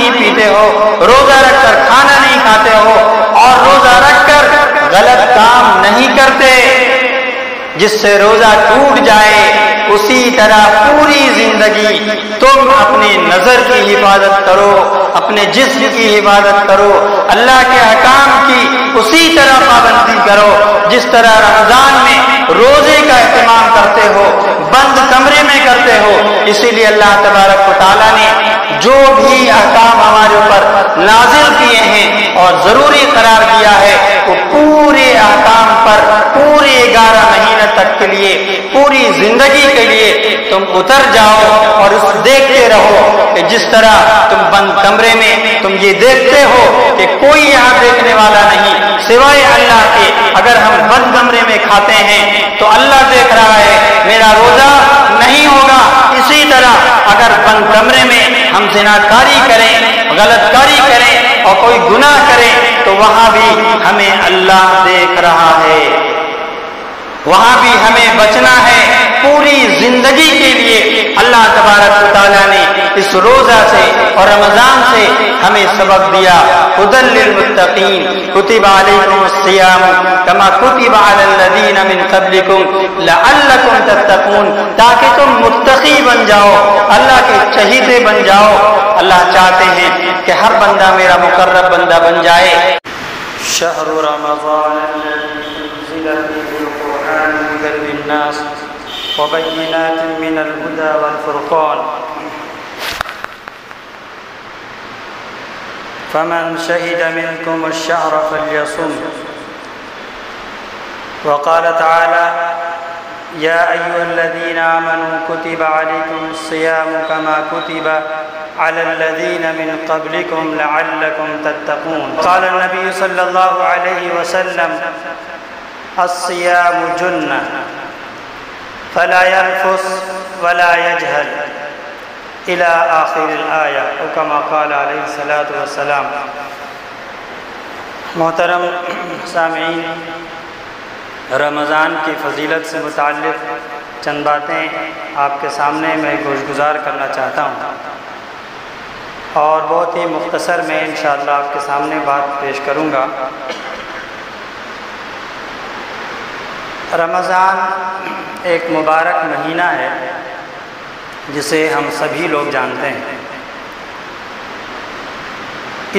نہیں پیتے ہو، روزہ رکھ کر کھانا نہیں کھاتے ہو، اور روزہ رکھ کر غلط کام نہیں کرتے جس سے روزہ ٹوٹ جائے، اسی طرح پوری زندگی تم اپنے نظر کی حفاظت کرو، اپنے جسم کی حفاظت کرو، اللہ کے احکام کی اسی طرح پابندی کرو جس طرح رمضان میں روزے کا اہتمام کرتے ہو، بند کمرے میں کرتے ہو۔ اسی لیے اللہ تبارک و تعالیٰ نے جو بھی احکام ہمارے اوپر نازل کیے ہیں اور ضروری قرار دیا ہے، وہ پورے احکام پر پورے 11 مہینے تک کے لیے، پوری زندگی کے لیے تم اتر جاؤ اور اس دیکھتے رہو کہ جس طرح تم بند کمرے میں تم یہ دیکھتے ہو کہ کوئی یہاں دیکھنے والا نہیں سوائے اللہ کے، اگر ہم بند کمرے میں کھاتے ہیں تو اللہ دیکھ رہا ہے، میرا روزہ نہیں ہوگا۔ اسی طرح اگر بند کمرے میں ہم زناکاری کریں، غلط کاری کریں اور کوئی گناہ کریں تو وہاں بھی ہمیں اللہ دیکھ رہا ہے، وہاں بھی ہمیں بچنا ہے۔ پوری زندگی کے لیے اللہ تبارک و تعالیٰ نے اس روزہ سے اور رمضان سے ہمیں سبق دیا۔ ھدی للمتقین کتب علیکم الصیام کما کتب علی الذین من قبلکم لعلکم تتقون، تاکہ تم متقی بن جاؤ، اللہ کے چہیتے بن جاؤ۔ اللہ چاہتے ہیں کہ ہر بندہ میرا مقرب بندہ بن جائے۔ شہر رمضان الذی انزل فیہ القرآن ھدی للناس وبینات من الہدی والفرقان فمن شہد منکم الشہر فلیصم۔ وقال تعالی یا ایھا الذین آمنوا کتب علیکم الصیام کما کتب علی الذین من قبلکم لعلکم تتقون۔ قال النبی صلی اللہ علیہ وسلم الصیام جنہ فلا يرفث ولا يجهل الى آخر الآیہ، او کما قال علیہ الصلاۃ والسلام۔ محترم سامعین، رمضان کی فضیلت سے متعلق چند باتیں آپ کے سامنے میں گوشگزار کرنا چاہتا ہوں، اور بہت ہی مختصر میں انشاءاللہ آپ کے سامنے بات پیش کروں گا۔ رمضان ایک مبارک مہینہ ہے جسے ہم سبھی لوگ جانتے ہیں۔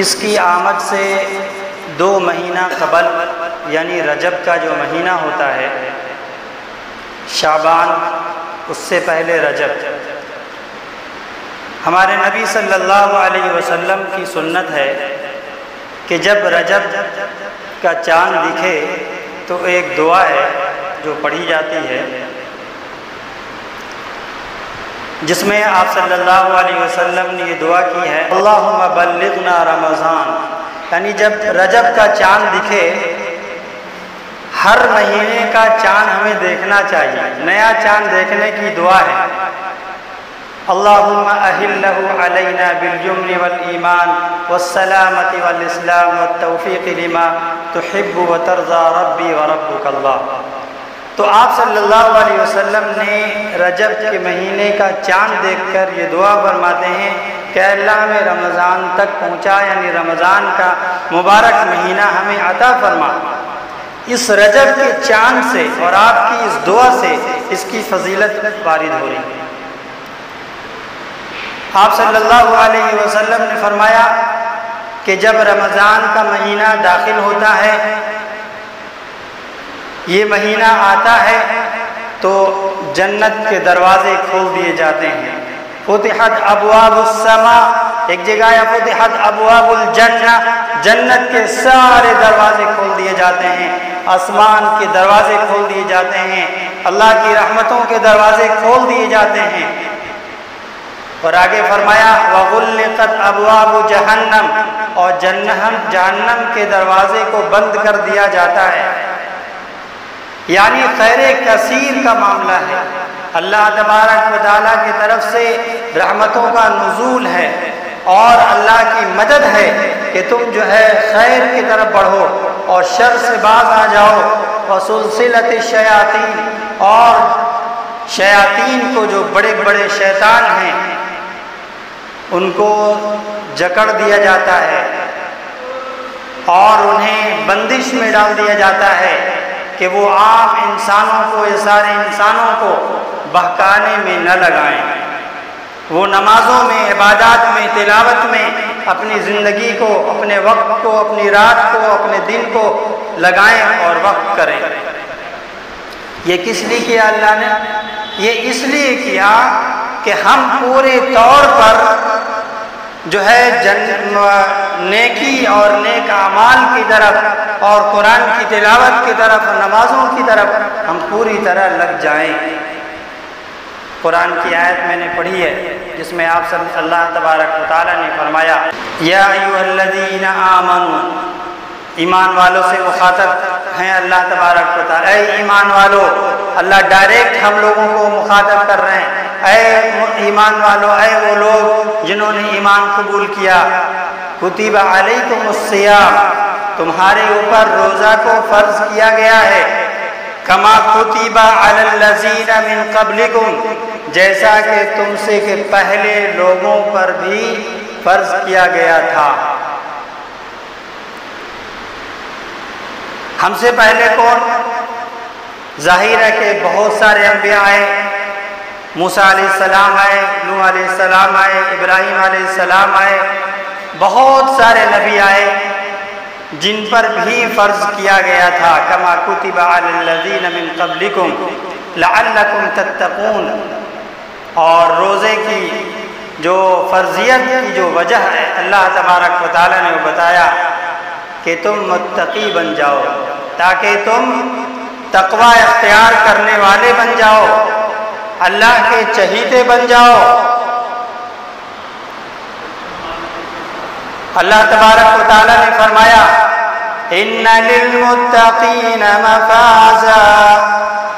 اس کی آمد سے 2 مہینہ قبل، یعنی رجب کا جو مہینہ ہوتا ہے، شعبان، اس سے پہلے رجب، ہمارے نبی صلی اللہ علیہ وسلم کی سنت ہے کہ جب رجب کا چاند دکھے تو ایک دعا ہے جو پڑھی جاتی ہے، جس میں آپ صلی اللہ علیہ وسلم نے یہ دعا کی ہے، اللہم بلغنا رمضان، یعنی جب رجب کا چاند دکھے، ہر مہینے کا چاند ہمیں دیکھنا چاہیے، نیا چاند دیکھنے کی دعا ہے۔ اللہم اہلہ علینا بالیمن والایمان والسلامۃ والاسلام والتوفیق لما تحب وترضى ربی وربک اللہ۔ تو آپ صلی اللہ علیہ وسلم نے رجب کے مہینے کا چاند دیکھ کر یہ دعا فرماتے ہیں کہ اللہ ہمیں رمضان تک پہنچا، یعنی رمضان کا مبارک مہینہ ہمیں عطا فرما۔ اس رجب کے چاند سے اور آپ کی اس دعا سے اس کی فضیلت وارد ہو رہی ہے۔ آپ صلی اللہ علیہ وسلم نے فرمایا کہ جب رمضان کا مہینہ داخل ہوتا ہے، یہ مہینہ آتا ہے تو جنت کے دروازے کھول دیے جاتے ہیں۔ فتحت ابواب السماء، ایک جگہ ہے فتحت ابواب الجنہ، جنت کے سارے دروازے کھول دیے جاتے ہیں، آسمان کے دروازے کھول دیے جاتے ہیں، اللہ کی رحمتوں کے دروازے کھول دیے جاتے ہیں۔ اور آگے فرمایا وغلقت ابواب جہنم، اور جہنم کے دروازے کو بند کر دیا جاتا ہے۔ یعنی خیر کثیر کا معاملہ ہے، اللہ تبارک و تعالیٰ کی طرف سے رحمتوں کا نزول ہے، اور اللہ کی مدد ہے کہ تم جو ہے خیر کی طرف بڑھو اور شر سے باز آ جاؤ۔ وسلسلۃ الشیاطین، اور شیاطین کو، جو بڑے بڑے شیطان ہیں، ان کو جکڑ دیا جاتا ہے اور انہیں بندش میں ڈال دیا جاتا ہے کہ وہ عام انسانوں کو، یا سارے انسانوں کو بہکانے میں نہ لگائیں، وہ نمازوں میں، عبادات میں، تلاوت میں اپنی زندگی کو، اپنے وقت کو، اپنی رات کو، اپنے دن کو لگائیں اور وقت کریں۔ یہ کس لیے کیا اللہ نے؟ یہ اس لیے کیا کہ ہم پورے طور پر جو ہے نیکی اور نیک اعمال کی طرف اور قرآن کی تلاوت کی طرف، نمازوں کی طرف ہم پوری طرح لگ جائیں۔ قرآن کی آیت میں نے پڑھی ہے جس میں آپ صلی اللہ تبارک و تعالیٰ نے فرمایا یا ایھا الذین آمنوا، ایمان والوں سے مخاطب ہیں اللہ تبارک و تعالیٰ، اے ایمان والو، اللہ ڈائریکٹ ہم لوگوں کو مخاطب کر رہے ہیں، اے ایمان والو، اے وہ لوگ جنہوں نے ایمان قبول کیا، کتب علیکم الصیام، تمہارے اوپر روزہ کو فرض کیا گیا ہے، کما کتب علی الذین من قبلکم، جیسا کہ تم سے کہ پہلے لوگوں پر بھی فرض کیا گیا تھا۔ ہم سے پہلے کون؟ ظاہر ہے کہ بہت سارے انبیاء آئے، موسیٰ علیہ السلام آئے، نوح علیہ السلام آئے، ابراہیم علیہ السلام آئے، بہت سارے نبی آئے جن پر بھی فرض کیا گیا تھا، کما کتب علی الذین من قبلکم لعلکم تتقون۔ اور روزے کی جو فرضیت کی جو وجہ ہے اللہ تبارک و تعالیٰ نے بتایا کہ تم متقی بن جاؤ، تاکہ تم تقوی اختیار کرنے والے بن جاؤ، اللہ کے چہیتے بن جاؤ۔ اللہ تبارک و تعالیٰ نے فرمایا ان للمتقین مفازا،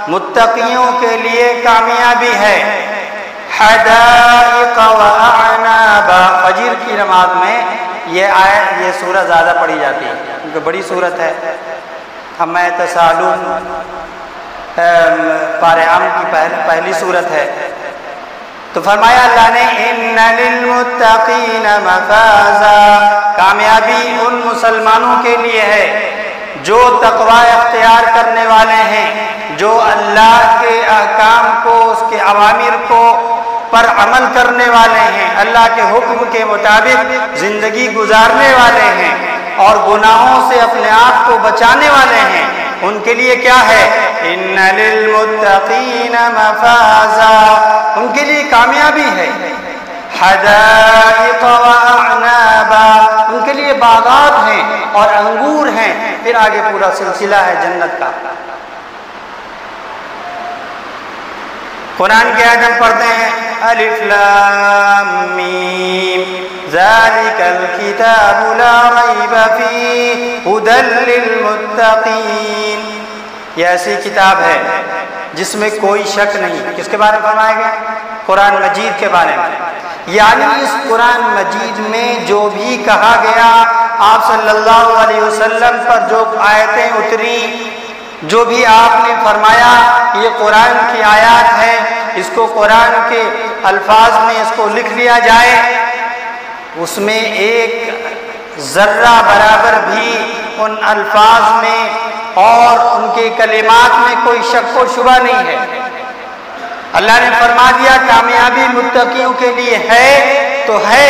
متقیوں کے لیے کامیابی ہے، حدائق واعنابا۔ فجر کی نماز میں یہ سورت زیادہ پڑھی جاتی ہے کیونکہ بڑی سورت ہے۔ اما یتساءلون پارہ عام کی پہلی سورت ہے، تو فرمایا اللہ نے ان للمتقین مفازا، کامیابی ان مسلمانوں کے لیے ہے جو تقوی اختیار کرنے والے ہیں، جو اللہ کے احکام کو، اس کے اوامر کو پر عمل کرنے والے ہیں، اللہ کے حکم کے مطابق زندگی گزارنے والے ہیں اور گناہوں سے اپنے آپ کو بچانے والے ہیں۔ ان کے لیے کیا ہے؟ ان للمتقین مفازا، ان کے لیے کامیابی ہے، حدائق واعنابا، ان کے لیے باغات ہیں اور انگور ہیں۔ پھر آگے پورا سلسلہ ہے جنت کا۔ قرآن کی آیت ہم پڑھتے ہیں الف لام میم ذالک الکتاب لا ریب فیہ ھدی للمتقین، یہ ایسی کتاب ہے جس میں کوئی شک نہیں۔ کس کے بارے میں فرمایا گیا؟ قرآن مجید کے بارے میں، یعنی اس قرآن مجید میں جو بھی کہا گیا، آپ صلی اللہ علیہ وسلم پر جو آیتیں اتری، جو بھی آپ نے فرمایا یہ قرآن کی آیات ہے، اس کو قرآن کے الفاظ میں اس کو لکھ لیا جائے، اس میں ایک ذرہ برابر بھی ان الفاظ میں اور ان کے کلمات میں کوئی شک و شبہ نہیں ہے۔ اللہ نے فرما دیا کامیابی متقیوں کے لیے ہے تو ہے۔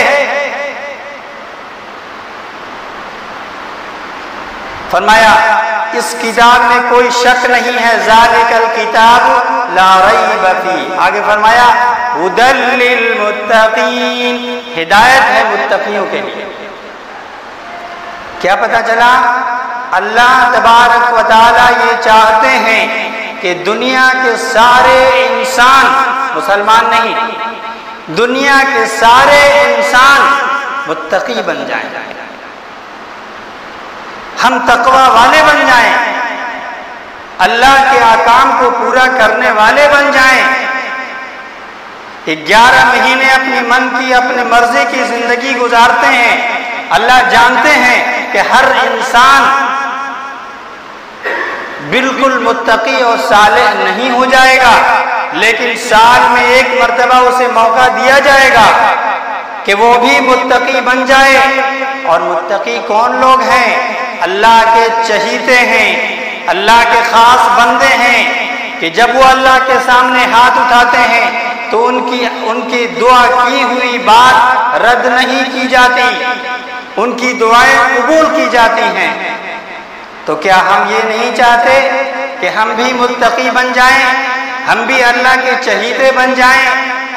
فرمایا اس کتاب میں کوئی شک نہیں ہے، ذالک الکتاب لا ریب فیہ۔ آگے فرمایا ھدی للمتقین، ہدایت ہے متقیوں کے لیے۔ کیا پتہ چلا؟ اللہ تبارک و تعالی یہ چاہتے ہیں کہ دنیا کے سارے انسان، مسلمان نہیں، دنیا کے سارے انسان متقی بن جائیں، ہم تقوی والے بن جائیں، اللہ کے احکام کو پورا کرنے والے بن جائیں۔ 11 مہینے اپنی من کی، اپنی مرضی کی زندگی گزارتے ہیں، اللہ جانتے ہیں کہ ہر انسان بالکل متقی اور صالح نہیں ہو جائے گا، لیکن سال میں ایک مرتبہ اسے موقع دیا جائے گا کہ وہ بھی متقی بن جائے۔ اور متقی کون لوگ ہیں؟ اللہ کے چہیتے ہیں، اللہ کے خاص بندے ہیں کہ جب وہ اللہ کے سامنے ہاتھ اٹھاتے ہیں تو ان کی دعا کی ہوئی بات رد نہیں کی جاتی، ان کی دعائیں قبول کی جاتی ہیں۔ تو کیا ہم یہ نہیں چاہتے کہ ہم بھی متقی بن جائیں، ہم بھی اللہ کے چہیتے بن جائیں،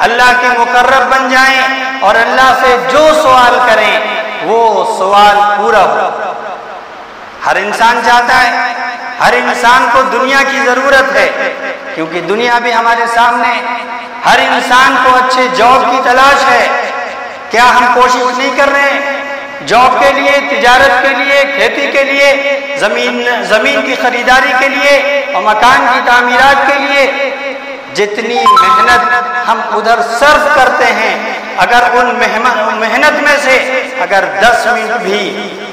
اللہ کے مقرب بن جائیں اور اللہ سے جو سوال کریں وہ سوال پورا ہو؟ ہر انسان چاہتا ہے، ہر انسان کو دنیا کی ضرورت ہے کیونکہ دنیا بھی ہمارے سامنے، ہر انسان کو اچھے جاب کی تلاش ہے۔ کیا ہم کوشش نہیں کر رہے ہیں جاب کے لیے، تجارت کے لیے، کھیتی کے لیے، زمین کی خریداری کے لیے اور مکان کی تعمیرات کے لیے؟ جتنی محنت ہم ادھر صرف کرتے ہیں، اگر ان محنت میں سے اگر 10 منٹ بھی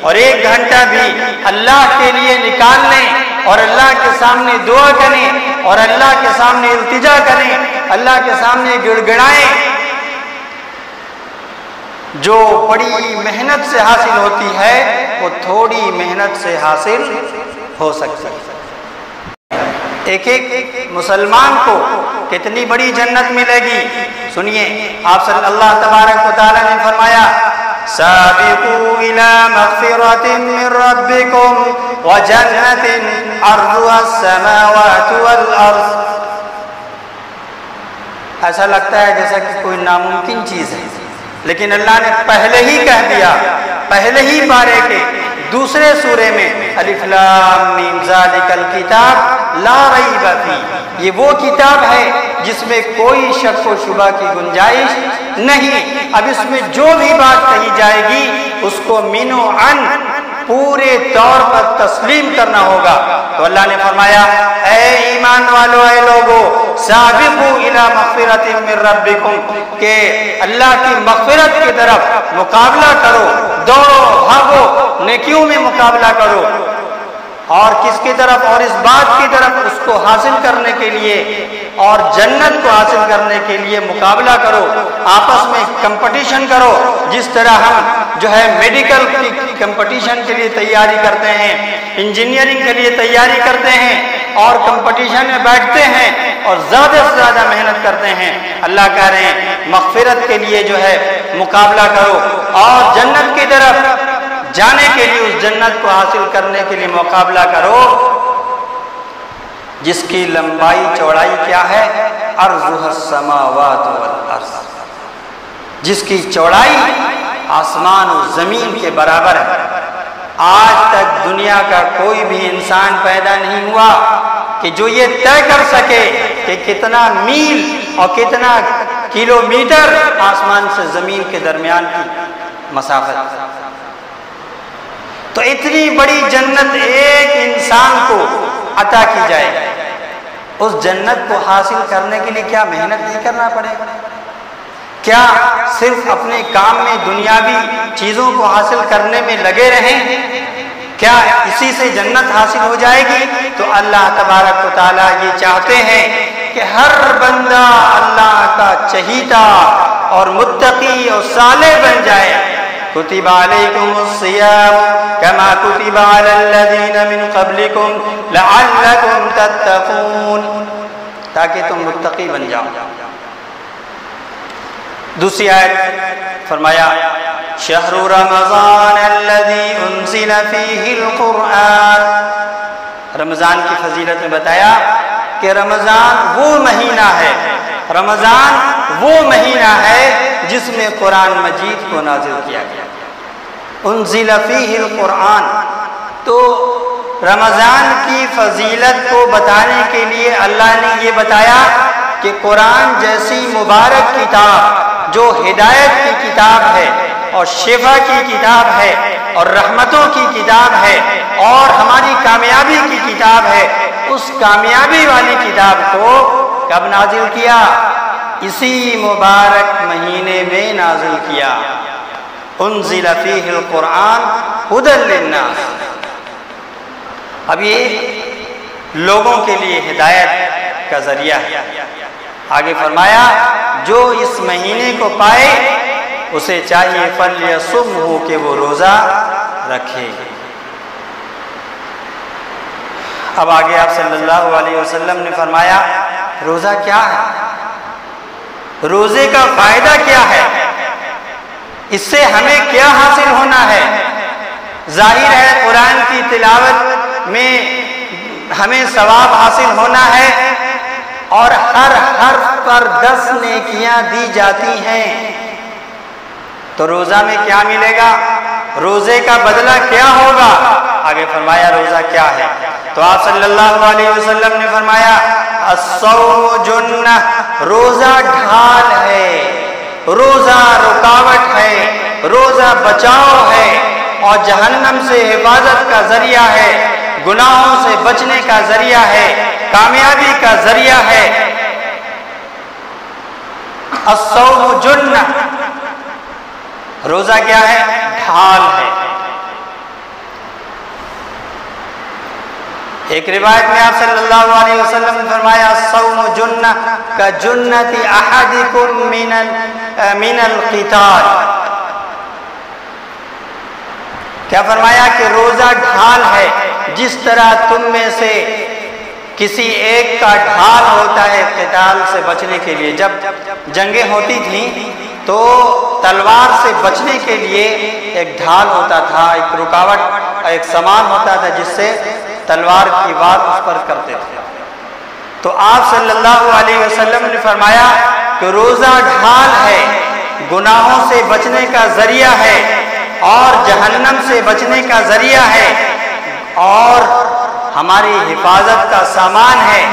اور 1 گھنٹہ بھی اللہ کے لیے نکال لیں اور اللہ کے سامنے دعا کریں اور اللہ کے سامنے التجا کریں، اللہ کے سامنے گڑگڑائیں، جو بڑی محنت سے حاصل ہوتی ہے وہ تھوڑی محنت سے حاصل ہو سکتی ہے۔ ایک مسلمان کو کتنی بڑی جنت ملے گی؟ سنیے، آپ صلی اللہ تبارک و تعالی نے فرمایا سابقوا الى مغفرۃ من ربکم وجنۃ عرضها السماوات والارض۔ ایسا لگتا ہے جیسا کہ کوئی ناممکن چیز ہے، لیکن اللہ نے پہلے ہی کہہ دیا، پہلے ہی پارے کے دوسرے سورے میں الف لام میم ذالک الکتاب لا ریب فیہ، یہ وہ کتاب ہے جس میں کوئی شک و شبہ کی گنجائش نہیں۔ اب اس میں جو بھی بات کہی جائے گی اس کو منو عن پورے طور پر تسلیم کرنا ہوگا۔ تو اللہ نے فرمایا اے ایمان والو، اے لوگو، سابقوا الی مغفرۃ من ربکم، کہ اللہ کی مغفرت کی طرف مقابلہ کرو، دوڑو بھاگو، نیکیوں میں مقابلہ کرو۔ اور کس کی طرف؟ اور اس بات کی طرف، اس کو حاصل کرنے کے لیے اور جنت کو حاصل کرنے کے لیے مقابلہ کرو، آپس میں کمپٹیشن کرو، جس طرح ہم جو ہے میڈیکل کی کمپٹیشن کے لیے تیاری کرتے ہیں، انجینئرنگ کے لیے تیاری کرتے ہیں اور کمپٹیشن میں بیٹھتے ہیں اور زیادہ سے زیادہ محنت کرتے ہیں۔ اللہ کہہ رہے ہیں مغفرت کے لیے جو ہے مقابلہ کرو اور جنت کی طرف جانے کے لیے، اس جنت کو حاصل کرنے کے لیے مقابلہ کرو جس کی لمبائی چوڑائی کیا ہے؟ عرضها السماوات والارض، جس کی چوڑائی آسمان و زمین کے برابر ہے۔ آج تک دنیا کا کوئی بھی انسان پیدا نہیں ہوا کہ جو یہ طے کر سکے کہ کتنا میل اور کتنا کلومیٹر آسمان سے زمین کے درمیان کی مسافت۔ تو اتنی بڑی جنت ایک انسان کو عطا کی جائے، اس جنت کو حاصل کرنے کے لیے کیا محنت نہیں کرنا پڑے گا؟ کیا صرف اپنے کام میں دنیاوی چیزوں کو حاصل کرنے میں لگے رہیں؟ کیا اسی سے جنت حاصل ہو جائے گی؟ تو اللہ تبارک و تعالیٰ یہ چاہتے ہیں کہ ہر بندہ اللہ کا چہیتا اور متقی اور صالح بن جائے۔ کتب علیکم الصیام کما کتب علی الذین من قبلکم لعلکم تتقون، تاکہ تم متقی بن جاؤ۔ دوسری آیت فرمایا شہر رمضان الذی انزل فیہ القرآن، رمضان کی فضیلت میں بتایا کہ رمضان وہ مہینہ ہے، رمضان وہ مہینہ ہے جس میں قرآن مجید کو نازل کیا گیا، انزل فیہ القرآن۔ تو رمضان کی فضیلت کو بتانے کے لیے اللہ نے یہ بتایا کہ قرآن جیسی مبارک کتاب جو ہدایت کی کتاب ہے اور شفا کی کتاب ہے اور رحمتوں کی کتاب ہے اور ہماری کامیابی کی کتاب ہے، اس کامیابی والی کتاب کو کب نازل کیا؟ اسی مبارک مہینے میں نازل کیا۔ انزل فیہ القرآن ھدی للناس، اب یہ لوگوں کے لیے ہدایت کا ذریعہ ہے۔ آگے فرمایا جو اس مہینے کو پائے اسے چاہیے فلیصمہ کہ وہ روزہ رکھے۔ اب آگے آپ صلی اللہ علیہ وسلم نے فرمایا روزہ کیا ہے، روزے کا فائدہ کیا ہے، اس سے ہمیں کیا حاصل ہونا ہے۔ ظاہر ہے قرآن کی تلاوت میں ہمیں ثواب حاصل ہونا ہے اور ہر حرف پر 10 نیکیاں دی جاتی ہیں۔ تو روزہ میں کیا ملے گا، روزے کا بدلہ کیا ہوگا؟ آگے فرمایا روزہ کیا ہے، تو آپ صلی اللہ علیہ وسلم نے فرمایا الصوم جنہ، روزہ ڈھال ہے، روزہ رکاوٹ ہے، روزہ بچاؤ ہے اور جہنم سے حفاظت کا ذریعہ ہے، گناہوں سے بچنے کا ذریعہ ہے، کامیابی کا ذریعہ ہے۔ الصوم جنہ، روزہ کیا ہے، ڈھال ہے۔ ایک روایت میں آپ صلی اللہ علیہ وسلم نے فرمایا الصوم جنہ کجنۃ احدکم من القتال، کیا فرمایا کہ روزہ ڈھال ہے، جس طرح تم میں سے کسی ایک کا ڈھال ہوتا ہے قتال سے بچنے کے لیے۔ جب جنگیں ہوتی تھیں تو تلوار سے بچنے کے لیے ایک ڈھال ہوتا تھا، ایک رکاوٹ، ایک سامان ہوتا تھا جس سے تلوار کی وار اس پر کرتے تھے۔ تو آپ صلی اللہ علیہ وسلم نے فرمایا کہ روزہ ڈھال ہے، گناہوں سے بچنے کا ذریعہ ہے اور جہنم سے بچنے کا ذریعہ ہے اور ہماری حفاظت کا سامان ہے۔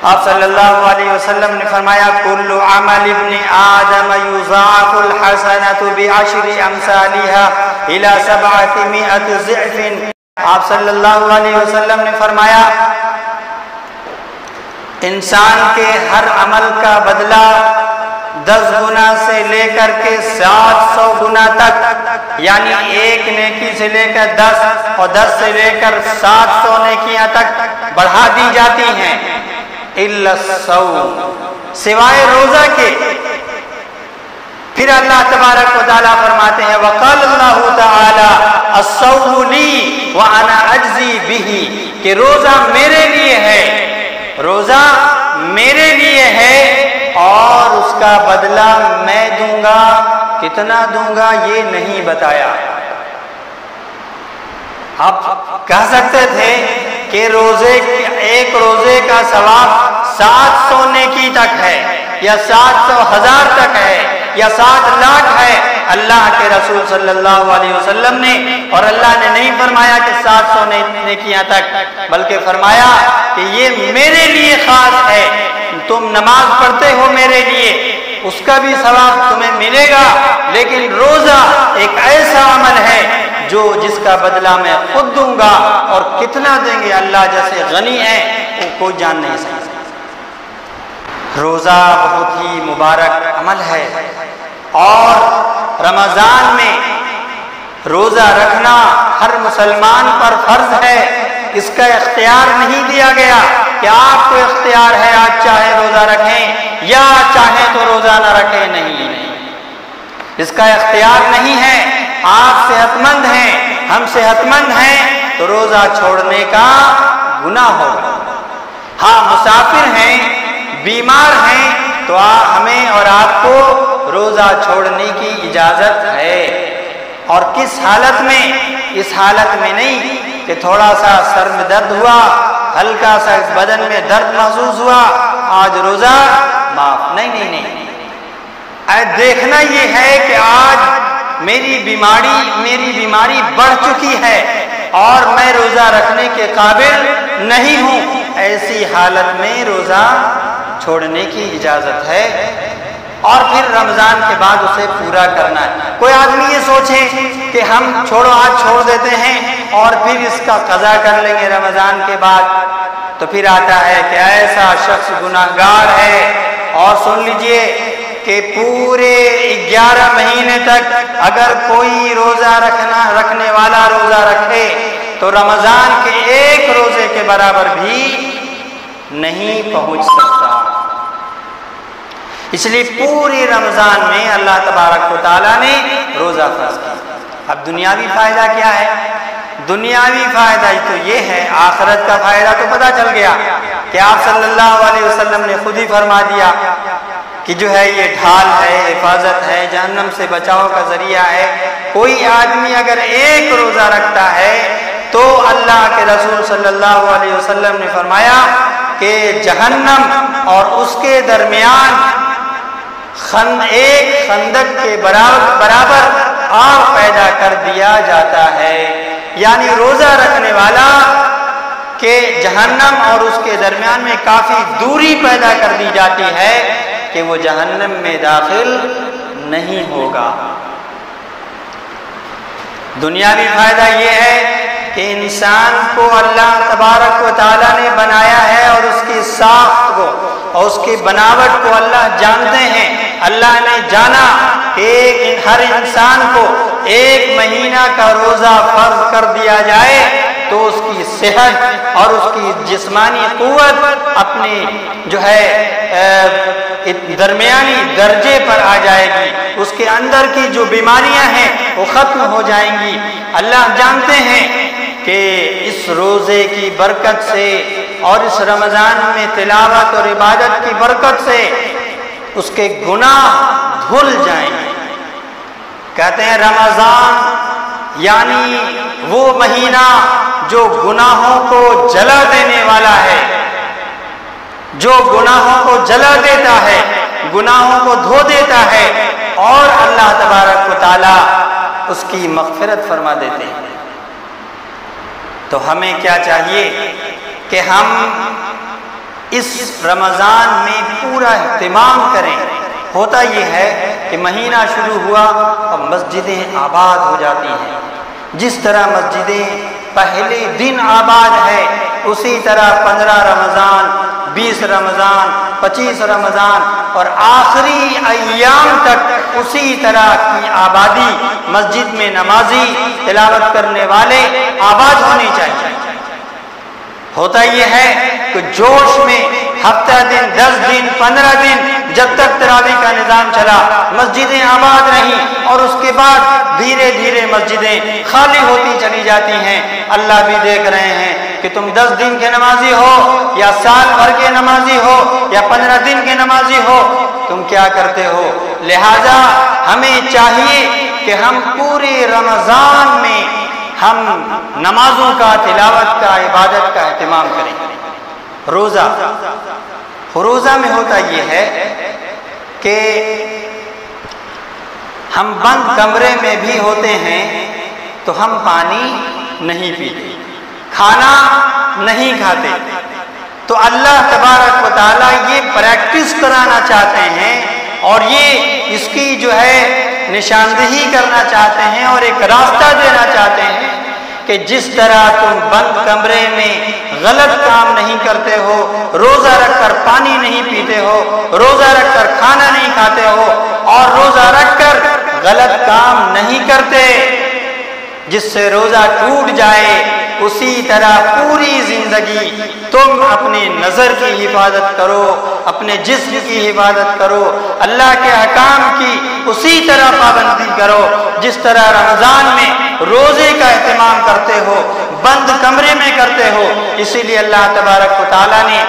آپ صلی اللہ علیہ وسلم نے فرمایا کل عمل ابن آدم یضاعف الحسنۃ بعشر امثالها الى 700 ضعف۔ آپ صلی اللہ علیہ وسلم نے فرمایا انسان کے ہر عمل کا بدلہ 10 گنا سے لے کر کے 700 گنا تک، یعنی ایک نیکی سے لے کر 10 اور 10 سے لے کر 700 نیکیاں تک بڑھا دی جاتی ہیں، الا الصوم، سوائے روزہ کے۔ پھر اللہ تبارک و تعالیٰ فرماتے ہیں وقال اللہ تعالی الصوم لی وانا اجزی بہ، کہ روزہ میرے لیے ہے، روزہ میرے لیے ہے اور اس کا بدلہ میں دوں گا، کتنا دوں گا یہ نہیں بتایا۔ آپ کہہ سکتے تھے کہ ایک روزے کا ثواب 700 نیکی تک ہے یا 700,000 تک ہے یا 7 لاکھ ہے، اللہ کے رسول صلی اللہ علیہ وسلم نے اور اللہ نے نہیں فرمایا کہ 700 نیکیاں تک، بلکہ فرمایا کہ یہ میرے لیے خاص ہے، تم نماز پڑھتے ہو میرے لیے، اس کا بھی ثواب تمہیں ملے گا، لیکن روزہ ایک ایسا عمل ہے جس کا بدلہ میں خود دوں گا، اور کتنا دیں گے اللہ جیسے غنی ہے وہ کوئی جان نہیں سکتا۔ روزہ بہت ہی مبارک عمل ہے اور رمضان میں روزہ رکھنا ہر مسلمان پر فرض ہے، اس کا اختیار نہیں دیا گیا کہ آپ کو اختیار ہے آج چاہے روزہ رکھیں یا چاہے تو روزہ نہ رکھیں، نہیں، اس کا اختیار نہیں ہے۔ آپ صحت مند ہیں، ہم صحت مند ہیں تو روزہ چھوڑنے کا گناہ ہوگا۔ ہاں مسافر ہیں، بیمار ہیں تو ہمیں اور آپ کو روزہ چھوڑنے کی اجازت ہے، اور کس حالت میں؟ اس حالت میں نہیں کہ تھوڑا سا سر میں درد ہوا، ہلکا سا بدن میں درد محسوس ہوا، آج روزہ معاف، نہیں، دیکھنا یہ ہے کہ آج میری بیماری بڑھ چکی ہے اور میں روزہ رکھنے کے قابل نہیں ہوں، ایسی حالت میں روزہ چھوڑنے کی اجازت ہے، اور پھر رمضان کے بعد اسے پورا کرنا ہے۔ کوئی آدمی یہ سوچے کہ ہم آج چھوڑ دیتے ہیں اور پھر اس کا قضا کر لیں گے رمضان کے بعد، تو پھر آتا ہے کہ ایسا شخص گناہگار ہے، اور سن لیجئے کہ پورے 11 مہینے تک اگر کوئی روزہ رکھنے والا روزہ رکھے تو رمضان کے ایک روزے کے برابر بھی نہیں پہنچ سکتا۔ اس لیے پوری رمضان میں اللہ تبارک و تعالیٰ نے روزہ فرض کیا۔ اب دنیاوی فائدہ کیا ہے؟ دنیاوی فائدہ تو یہ ہے، آخرت کا فائدہ تو پتہ چل گیا کہ آپ صلی اللہ علیہ وسلم نے خود ہی فرما دیا کہ جو ہے یہ ڈھال ہے، حفاظت ہے، جہنم سے بچاؤ کا ذریعہ ہے۔ کوئی آدمی اگر ایک روزہ رکھتا ہے تو اللہ کے رسول صلی اللہ علیہ وسلم نے فرمایا کہ جہنم اور اس کے درمیان ایک خندق کے برابر آگ پیدا کر دیا جاتا ہے۔ یعنی روزہ رکھنے والا کہ جہنم اور اس کے درمیان میں کافی دوری پیدا کر دی جاتی ہے کہ وہ جہنم میں داخل نہیں ہوگا۔ دنیاوی فائدہ یہ ہے کہ انسان کو اللہ تبارک و تعالیٰ نے بنایا ہے اور اس کی ساخت کو اور اس کی بناوٹ کو اللہ جانتے ہیں۔ اللہ نے جانا کہ ہر انسان کو ایک مہینہ کا روزہ فرض کر دیا جائے تو اس کی صحت اور اس کی جسمانی قوت اپنے جو ہے درمیانی درجے پر آ جائے گی، اس کے اندر کی جو بیماریاں ہیں وہ ختم ہو جائیں گی۔ اللہ جانتے ہیں کہ اس روزے کی برکت سے اور اس رمضان میں تلاوت اور عبادت کی برکت سے اس کے گناہ دھل جائیں گے۔ کہتے ہیں رمضان یعنی وہ مہینہ جو گناہوں کو جلا دینے والا ہے، جو گناہوں کو جلا دیتا ہے، گناہوں کو دھو دیتا ہے اور اللہ تبارک و تعالیٰ اس کی مغفرت فرما دیتے ہیں۔ تو ہمیں کیا چاہیے کہ ہم اس رمضان میں پورا اہتمام کریں۔ ہوتا یہ ہے کہ مہینہ شروع ہوا اور مسجدیں آباد ہو جاتی ہیں۔ جس طرح مسجدیں پہلے دن آباد ہے اسی طرح 15 رمضان، 20 رمضان، 25 رمضان اور آخری ایام تک اسی طرح کی آبادی مسجد میں نمازی تلاوت کرنے والے آباد ہونی چاہیے۔ ہوتا یہ ہے کہ جوش میں ہفتہ دن، 10 دن، 15 دن جب تک تراویح کا نظام چلا مسجدیں آباد رہیں اور اس کے بعد دھیرے دھیرے مسجدیں خالی ہوتی چلی جاتی ہیں۔ اللہ بھی دیکھ رہے ہیں کہ تم 10 دن کے نمازی ہو یا سال بھر کے نمازی ہو یا 15 دن کے نمازی ہو، تم کیا کرتے ہو۔ لہذا ہمیں چاہیے کہ ہم پورے رمضان میں ہم نمازوں کا، تلاوت کا، عبادت کا اہتمام کریں۔ روزہ میں ہوتا یہ ہے کہ ہم بند کمرے میں بھی ہوتے ہیں تو ہم پانی نہیں پیتے، کھانا نہیں کھاتے۔ تو اللہ تبارک و تعالیٰ یہ پریکٹس کرانا چاہتے ہیں اور یہ اس کی جو ہے نشاندہی کرنا چاہتے ہیں اور ایک راستہ دینا چاہتے ہیں کہ جس طرح تم بند کمرے میں غلط کام نہیں کرتے ہو، روزہ رکھ کر پانی نہیں پیتے ہو، روزہ رکھ کر کھانا نہیں کھاتے ہو اور روزہ رکھ کر غلط کام نہیں کرتے جس سے روزہ ٹوٹ جائے، اسی طرح پوری زندگی تم اپنے نظر کی حفاظت کرو، اپنے جسم کی حفاظت کرو، اللہ کے احکام کی اسی طرح پابندی کرو جس طرح رمضان میں روزے کا اہتمام کرتے ہو، بند کمرے میں کرتے ہو۔ اسی لیے اللہ تبارک و تعالیٰ نے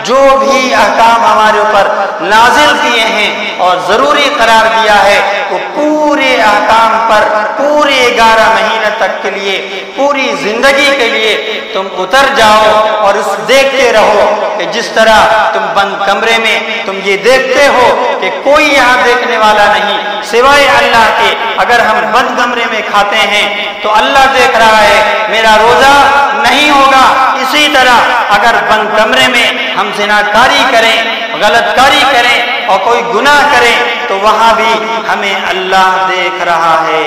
جو بھی احکام ہمارے اوپر نازل کیے ہیں اور ضروری قرار دیا ہے وہ پورے احکام پر پورے 11 مہینے تک کے لیے، پوری زندگی کے لیے تم اتر جاؤ اور اس دیکھتے رہو کہ جس طرح تم بند کمرے میں تم یہ دیکھتے ہو کہ کوئی یہاں دیکھنے والا نہیں سوائے اللہ کے۔ اگر ہم بند کمرے میں کھاتے ہیں تو اللہ دیکھ رہا ہے، میرا روزہ نہیں ہوگا۔ اسی طرح اگر بند کمرے میں ہم زناکاری کریں، غلط کاری کریں اور کوئی گناہ کریں تو وہاں بھی ہمیں اللہ دیکھ رہا ہے۔